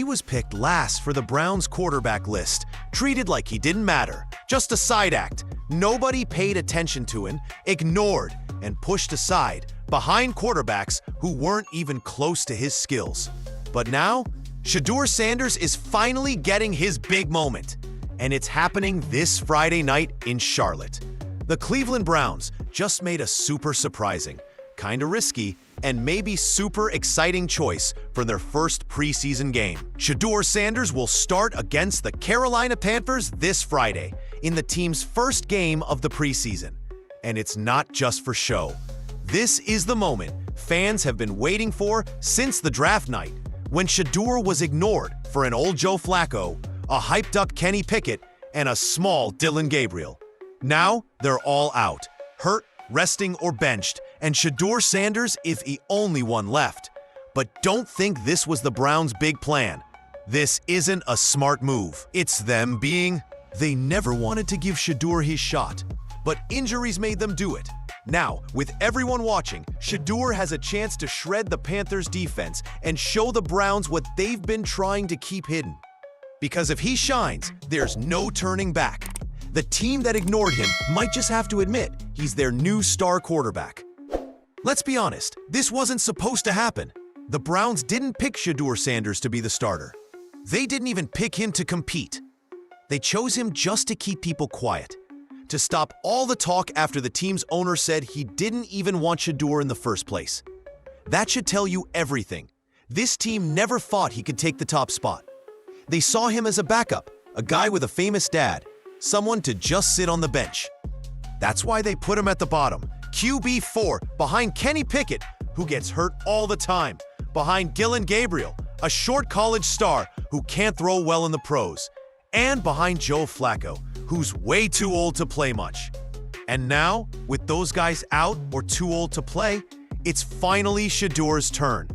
he was picked last for the Browns quarterback list, treated like he didn't matter, just a side act. Nobody paid attention to him, ignored, and pushed aside behind quarterbacks who weren't even close to his skills. But now, Shedeur Sanders is finally getting his big moment, and it's happening this Friday night in Charlotte. The Cleveland Browns just made a super surprising, kinda risky, and maybe super exciting choice for their first preseason game. Shedeur Sanders will start against the Carolina Panthers this Friday in the team's first game of the preseason. And it's not just for show. This is the moment fans have been waiting for since the draft night, when Shedeur was ignored for an old Joe Flacco, a hyped-up Kenny Pickett, and a small Dillon Gabriel. Now, they're all out, hurt, resting, or benched, and Shedeur Sanders is the only one left. But don't think this was the Browns' big plan. This isn't a smart move. It's them being... They never wanted to give Shedeur his shot, but injuries made them do it. Now, with everyone watching, Shedeur has a chance to shred the Panthers' defense and show the Browns what they've been trying to keep hidden. Because if he shines, there's no turning back. The team that ignored him might just have to admit he's their new star quarterback. Let's be honest, this wasn't supposed to happen. The Browns didn't pick Shedeur Sanders to be the starter. They didn't even pick him to compete. They chose him just to keep people quiet, to stop all the talk after the team's owner said he didn't even want Shedeur in the first place. That should tell you everything. This team never thought he could take the top spot. They saw him as a backup, a guy with a famous dad, someone to just sit on the bench. That's why they put him at the bottom, QB4, behind Kenny Pickett, who gets hurt all the time, behind Dillon Gabriel, a short college star who can't throw well in the pros, and behind Joe Flacco, who's way too old to play much. And now, with those guys out or too old to play, it's finally Shedeur's turn.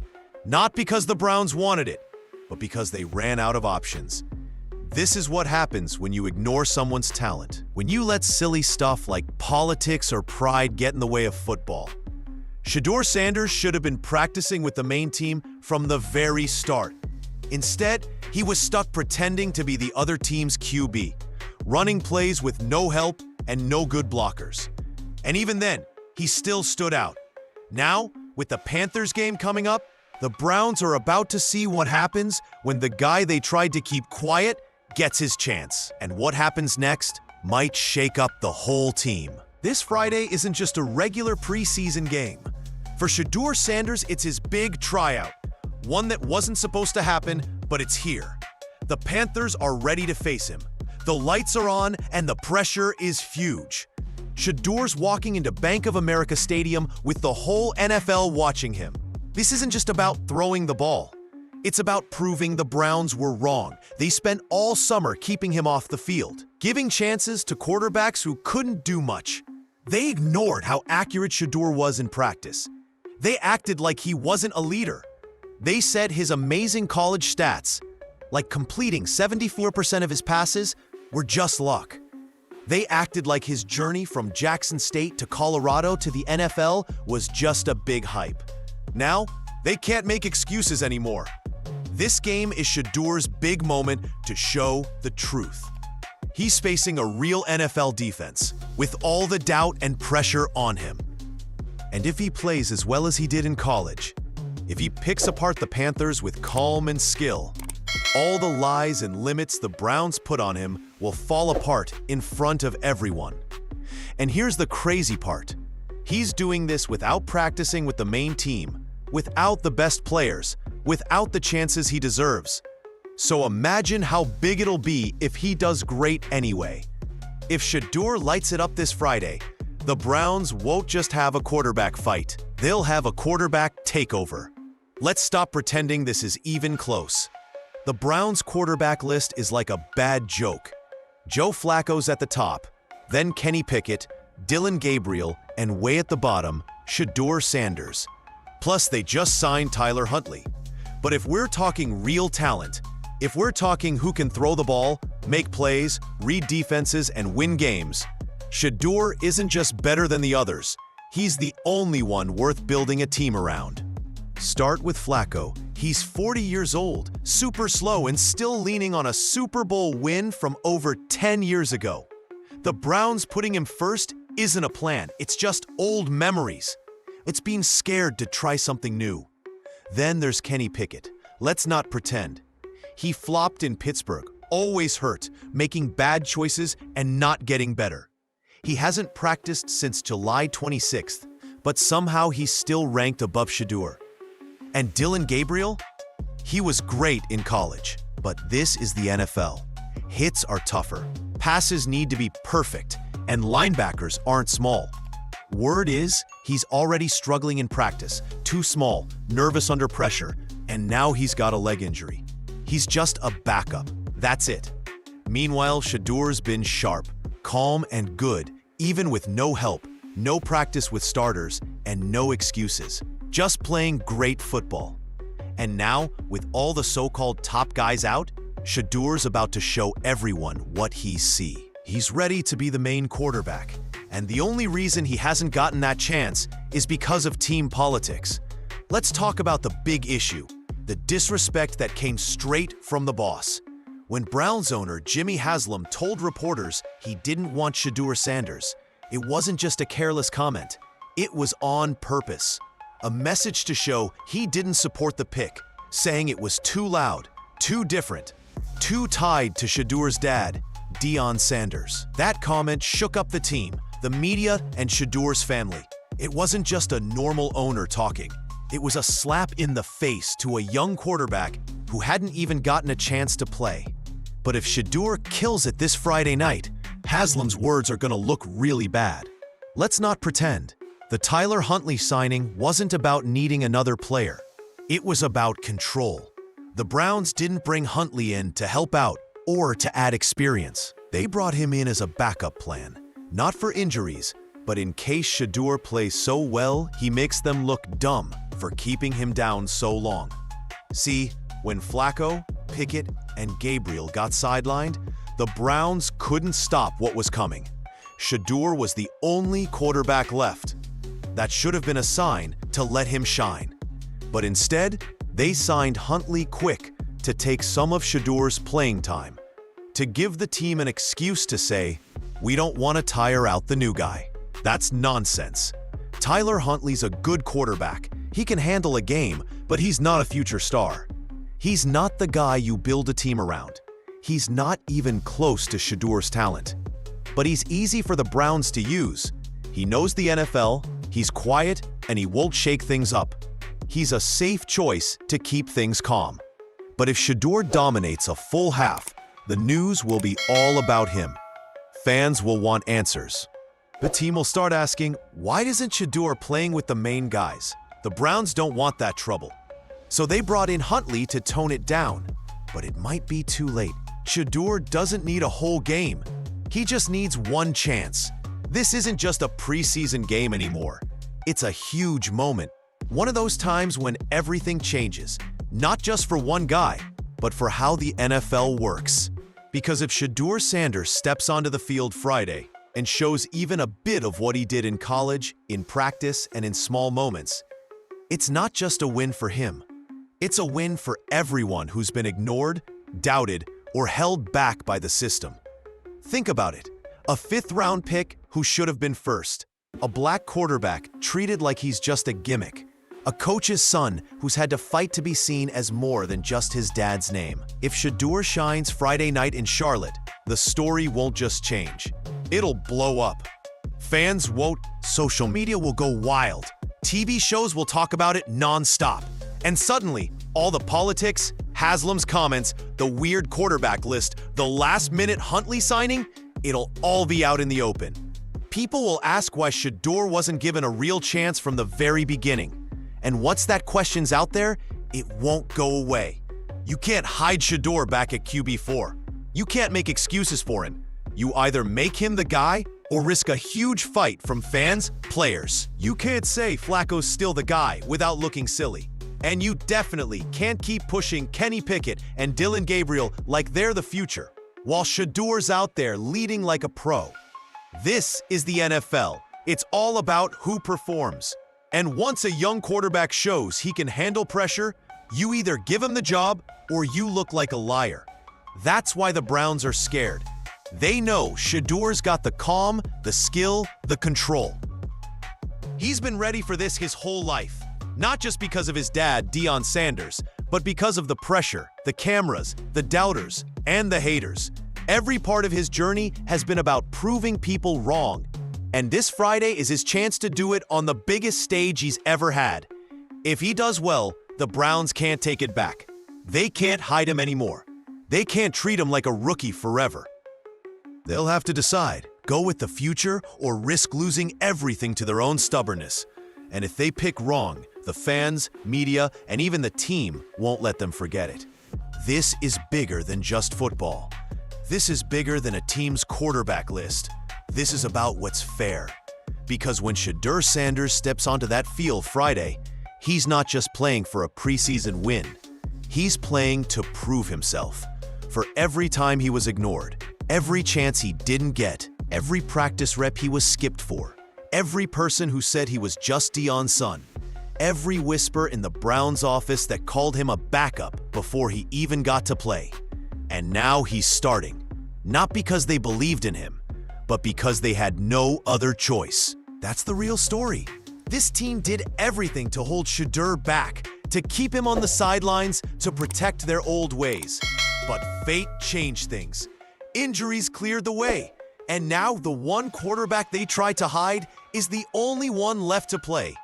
Not because the Browns wanted it, but because they ran out of options. This is what happens when you ignore someone's talent, when you let silly stuff like politics or pride get in the way of football. Shedeur Sanders should have been practicing with the main team from the very start. Instead, he was stuck pretending to be the other team's QB, running plays with no help and no good blockers. And even then, he still stood out. Now, with the Panthers game coming up, the Browns are about to see what happens when the guy they tried to keep quiet gets his chance. And what happens next might shake up the whole team. This Friday isn't just a regular preseason game. For Shedeur Sanders, it's his big tryout. One that wasn't supposed to happen, but it's here. The Panthers are ready to face him. The lights are on and the pressure is huge. Shedeur's walking into Bank of America Stadium with the whole NFL watching him. This isn't just about throwing the ball. It's about proving the Browns were wrong. They spent all summer keeping him off the field, giving chances to quarterbacks who couldn't do much. They ignored how accurate Shedeur was in practice. They acted like he wasn't a leader. They said his amazing college stats, like completing 74% of his passes, were just luck. They acted like his journey from Jackson State to Colorado to the NFL was just a big hype. Now, they can't make excuses anymore. This game is Shedeur's big moment to show the truth. He's facing a real NFL defense, with all the doubt and pressure on him. And if he plays as well as he did in college, if he picks apart the Panthers with calm and skill, all the lies and limits the Browns put on him will fall apart in front of everyone. And here's the crazy part. He's doing this without practicing with the main team, without the best players, without the chances he deserves. So imagine how big it'll be if he does great anyway. If Shedeur lights it up this Friday, the Browns won't just have a quarterback fight. They'll have a quarterback takeover. Let's stop pretending this is even close. The Browns' quarterback list is like a bad joke. Joe Flacco's at the top, then Kenny Pickett, Dillon Gabriel, and way at the bottom, Shedeur Sanders. Plus, they just signed Tyler Huntley. But if we're talking real talent, if we're talking who can throw the ball, make plays, read defenses, and win games, Shedeur isn't just better than the others. He's the only one worth building a team around. Start with Flacco. He's 40 years old, super slow, and still leaning on a Super Bowl win from over 10 years ago. The Browns putting him first isn't a plan, it's just old memories. It's being scared to try something new. Then there's Kenny Pickett. Let's not pretend. He flopped in Pittsburgh, always hurt, making bad choices and not getting better. He hasn't practiced since July 26th, but somehow he's still ranked above Shedeur. And Dillon Gabriel? He was great in college, but this is the NFL. Hits are tougher, passes need to be perfect, and linebackers aren't small. Word is, he's already struggling in practice, too small, nervous under pressure, and now he's got a leg injury. He's just a backup, that's it. Meanwhile, Shedeur's been sharp, calm, and good, even with no help, no practice with starters, and no excuses. Just playing great football. And now, with all the so-called top guys out, Shedeur's about to show everyone what he sees. He's ready to be the main quarterback, and the only reason he hasn't gotten that chance is because of team politics. Let's talk about the big issue, the disrespect that came straight from the boss. When Browns owner Jimmy Haslam told reporters he didn't want Shedeur Sanders, it wasn't just a careless comment. It was on purpose. A message to show he didn't support the pick, saying it was too loud, too different, too tied to Shedeur's dad, Deion Sanders. That comment shook up the team, the media, and Shedeur's family. It wasn't just a normal owner talking. It was a slap in the face to a young quarterback who hadn't even gotten a chance to play. But if Shedeur kills it this Friday night, Haslam's words are going to look really bad. Let's not pretend. The Tyler Huntley signing wasn't about needing another player. It was about control. The Browns didn't bring Huntley in to help out or to add experience. They brought him in as a backup plan, not for injuries, but in case Shedeur plays so well, he makes them look dumb for keeping him down so long. See, when Flacco, Pickett, and Gabriel got sidelined, the Browns couldn't stop what was coming. Shedeur was the only quarterback left. That should have been a sign to let him shine. But instead, they signed Huntley quick to take some of Shedeur's playing time, to give the team an excuse to say, "We don't want to tire out the new guy." That's nonsense. Tyler Huntley's a good quarterback. He can handle a game, but he's not a future star. He's not the guy you build a team around. He's not even close to Shedeur's talent. But he's easy for the Browns to use. He knows the NFL, he's quiet, and he won't shake things up. He's a safe choice to keep things calm. But if Shedeur dominates a full half, the news will be all about him. Fans will want answers. The team will start asking, why isn't Shedeur playing with the main guys? The Browns don't want that trouble. So they brought in Huntley to tone it down. But it might be too late. Shedeur doesn't need a whole game. He just needs one chance. This isn't just a preseason game anymore. It's a huge moment. One of those times when everything changes, not just for one guy, but for how the NFL works. Because if Shedeur Sanders steps onto the field Friday and shows even a bit of what he did in college, in practice, and in small moments, it's not just a win for him. It's a win for everyone who's been ignored, doubted, or held back by the system. Think about it. A fifth-round pick who should have been first. A black quarterback treated like he's just a gimmick. A coach's son who's had to fight to be seen as more than just his dad's name. If Shedeur shines Friday night in Charlotte, the story won't just change. It'll blow up. Fans won't. Social media will go wild. TV shows will talk about it non-stop. And suddenly, all the politics, Haslam's comments, the weird quarterback list, the last-minute Huntley signing, it'll all be out in the open. People will ask why Shedeur wasn't given a real chance from the very beginning. And once that question's out there, it won't go away. You can't hide Shedeur back at QB4. You can't make excuses for him. You either make him the guy or risk a huge fight from fans, players. You can't say Flacco's still the guy without looking silly. And you definitely can't keep pushing Kenny Pickett and Dillon Gabriel like they're the future, while Shedeur's out there leading like a pro. This is the NFL. It's all about who performs. And once a young quarterback shows he can handle pressure, You either give him the job or you look like a liar. That's why the Browns are scared. They know Shedeur's got the calm, the skill, the control. He's been ready for this his whole life, not just because of his dad, Shedeur Sanders, but because of the pressure, the cameras, the doubters, and the haters. Every part of his journey has been about proving people wrong. And this Friday is his chance to do it on the biggest stage he's ever had. If he does well, the Browns can't take it back. They can't hide him anymore. They can't treat him like a rookie forever. They'll have to decide, go with the future or risk losing everything to their own stubbornness. And if they pick wrong, the fans, media, and even the team won't let them forget it. This is bigger than just football. This is bigger than a team's quarterback list. This is about what's fair. Because when Shedeur Sanders steps onto that field Friday, he's not just playing for a preseason win. He's playing to prove himself. For every time he was ignored, every chance he didn't get, every practice rep he was skipped for, every person who said he was just Deion's son, every whisper in the Browns office that called him a backup before he even got to play. And now he's starting, not because they believed in him, but because they had no other choice. That's the real story. This team did everything to hold Shedeur back, to keep him on the sidelines, to protect their old ways. But fate changed things. Injuries cleared the way, and now the one quarterback they tried to hide is the only one left to play.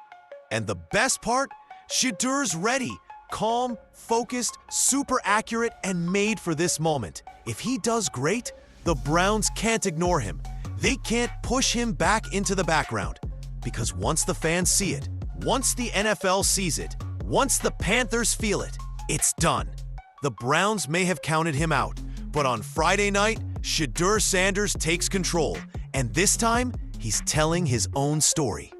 And the best part? Shedeur's ready, calm, focused, super accurate, and made for this moment. If he does great, the Browns can't ignore him. They can't push him back into the background. Because once the fans see it, once the NFL sees it, once the Panthers feel it, it's done. The Browns may have counted him out, but on Friday night, Shedeur Sanders takes control, and this time, he's telling his own story.